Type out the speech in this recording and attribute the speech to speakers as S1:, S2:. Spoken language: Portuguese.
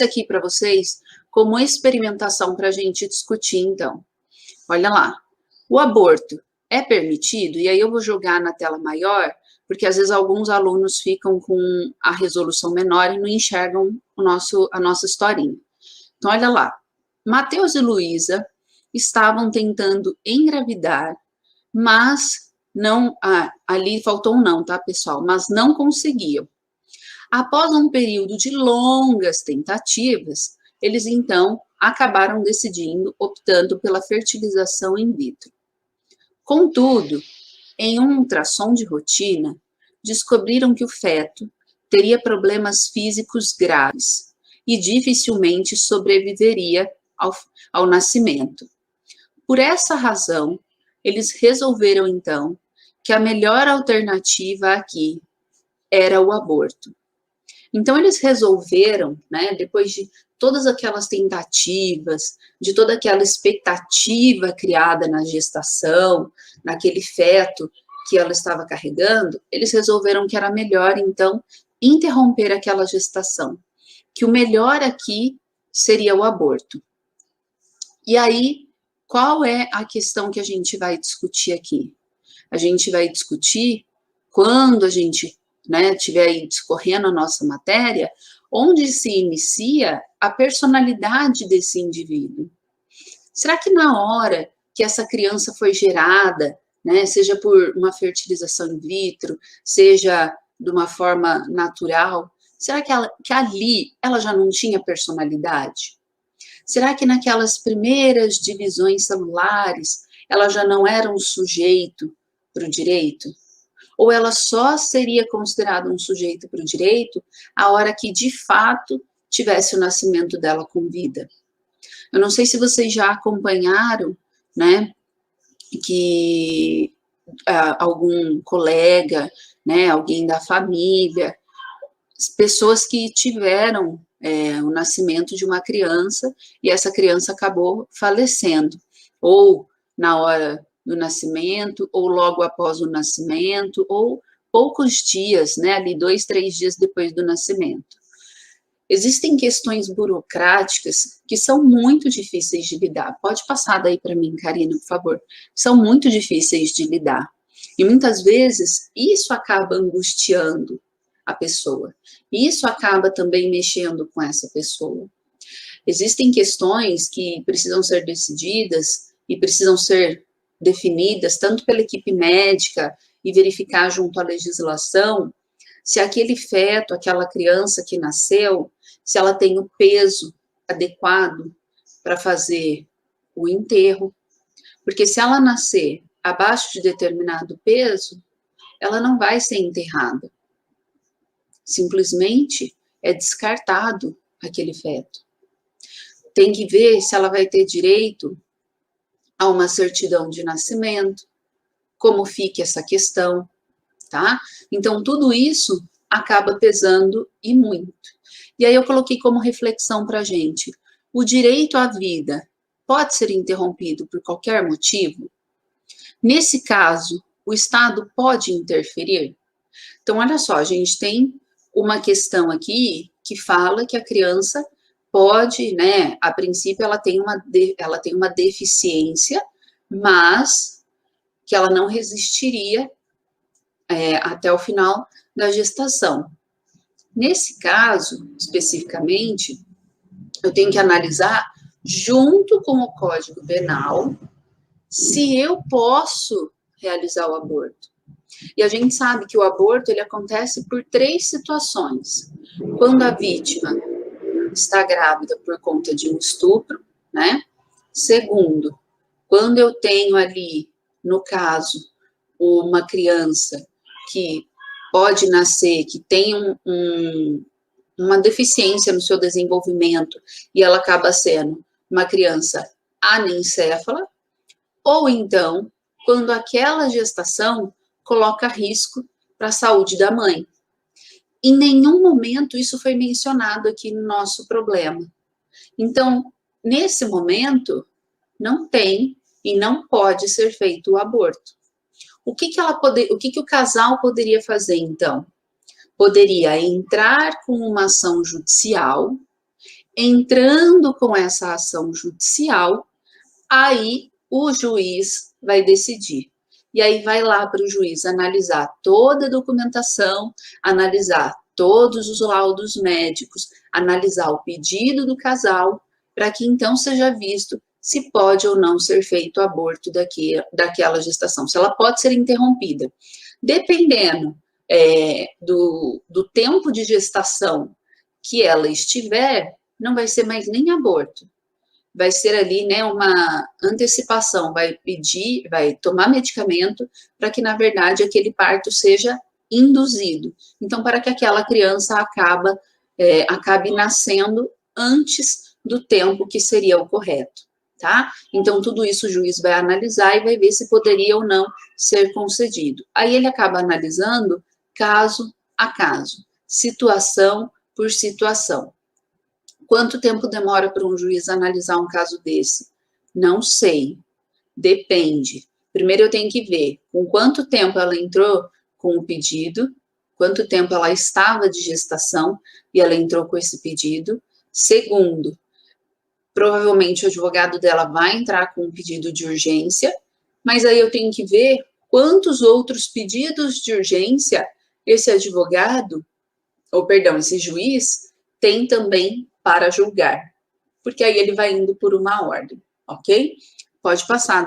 S1: trouxe aqui para vocês como experimentação para a gente discutir, então. Olha lá, o aborto é permitido? E aí eu vou jogar na tela maior, porque às vezes alguns alunos ficam com a resolução menor e não enxergam a nossa historinha. Então, olha lá, Matheus e Luísa estavam tentando engravidar, mas não, ali faltou um não, tá, pessoal? Mas não conseguiam. Após um período de longas tentativas, eles então acabaram decidindo, optando pela fertilização in vitro. Contudo, em um ultrassom de rotina, descobriram que o feto teria problemas físicos graves e dificilmente sobreviveria ao nascimento. Por essa razão, eles resolveram então que a melhor alternativa aqui era o aborto. Então, eles resolveram, né, depois de todas aquelas tentativas, de toda aquela expectativa criada na gestação, naquele feto que ela estava carregando, eles resolveram que era melhor, então, interromper aquela gestação, que o melhor aqui seria o aborto. E aí, qual é a questão que a gente vai discutir aqui? A gente vai discutir quando a gente estiver aí discorrendo a nossa matéria, onde se inicia a personalidade desse indivíduo. Será que na hora que essa criança foi gerada, seja por uma fertilização in vitro, seja de uma forma natural, será que ali ela já não tinha personalidade? Será que naquelas primeiras divisões celulares ela já não era um sujeito para o direito? Ou ela só seria considerada um sujeito para o direito a hora que, de fato, tivesse o nascimento dela com vida? Eu não sei se vocês já acompanharam, que algum colega, alguém da família, pessoas que tiveram o nascimento de uma criança e essa criança acabou falecendo, ou na hora do nascimento, ou logo após o nascimento, ou poucos dias, ali 2, 3 dias depois do nascimento. Existem questões burocráticas que são muito difíceis de lidar. Pode passar daí para mim, Karina, por favor. São muito difíceis de lidar. E muitas vezes isso acaba angustiando a pessoa. Isso acaba também mexendo com essa pessoa. Existem questões que precisam ser decididas e precisam ser definidas tanto pela equipe médica e verificar junto à legislação se aquele feto, aquela criança que nasceu, se ela tem o peso adequado para fazer o enterro, porque se ela nascer abaixo de determinado peso, ela não vai ser enterrada. Simplesmente é descartado aquele feto. Tem que ver se ela vai ter direito a uma certidão de nascimento, como fica essa questão, tá? Então, tudo isso acaba pesando e muito. E aí eu coloquei como reflexão para a gente, o direito à vida pode ser interrompido por qualquer motivo? Nesse caso, o Estado pode interferir? Então, olha só, a gente tem uma questão aqui que fala que a criança pode, a princípio ela tem uma deficiência, mas que ela não resistiria até o final da gestação. Nesse caso, especificamente, eu tenho que analisar, junto com o Código Penal, se eu posso realizar o aborto. E a gente sabe que o aborto ele acontece por 3 situações. Quando a vítima está grávida por conta de um estupro, Segundo, quando eu tenho ali, no caso, uma criança que pode nascer, que tem uma deficiência no seu desenvolvimento e ela acaba sendo uma criança anencéfala, ou então, quando aquela gestação coloca risco para a saúde da mãe. Em nenhum momento isso foi mencionado aqui no nosso problema. Então, nesse momento, não tem e não pode ser feito o aborto. O que o casal poderia fazer, então? Poderia entrar com uma ação judicial Entrando com essa ação judicial, aí o juiz vai decidir. E aí vai lá para o juiz analisar toda a documentação, analisar todos os laudos médicos, analisar o pedido do casal, para que então seja visto se pode ou não ser feito o aborto daquela gestação, se ela pode ser interrompida. Dependendo do tempo de gestação que ela estiver, não vai ser mais nem aborto, vai ser ali, né, uma antecipação, vai tomar medicamento para que, na verdade, aquele parto seja induzido. Então, para que aquela criança acabe nascendo antes do tempo que seria o correto, tá? Então, tudo isso o juiz vai analisar e vai ver se poderia ou não ser concedido. Aí ele acaba analisando caso a caso, situação por situação. Quanto tempo demora para um juiz analisar um caso desse? Não sei. Depende. Primeiro eu tenho que ver com quanto tempo ela entrou com o pedido, quanto tempo ela estava de gestação e ela entrou com esse pedido. Segundo, provavelmente o advogado dela vai entrar com um pedido de urgência, mas aí eu tenho que ver quantos outros pedidos de urgência esse advogado, ou perdão, esse juiz tem também para julgar, porque aí ele vai indo por uma ordem, ok? Pode passar.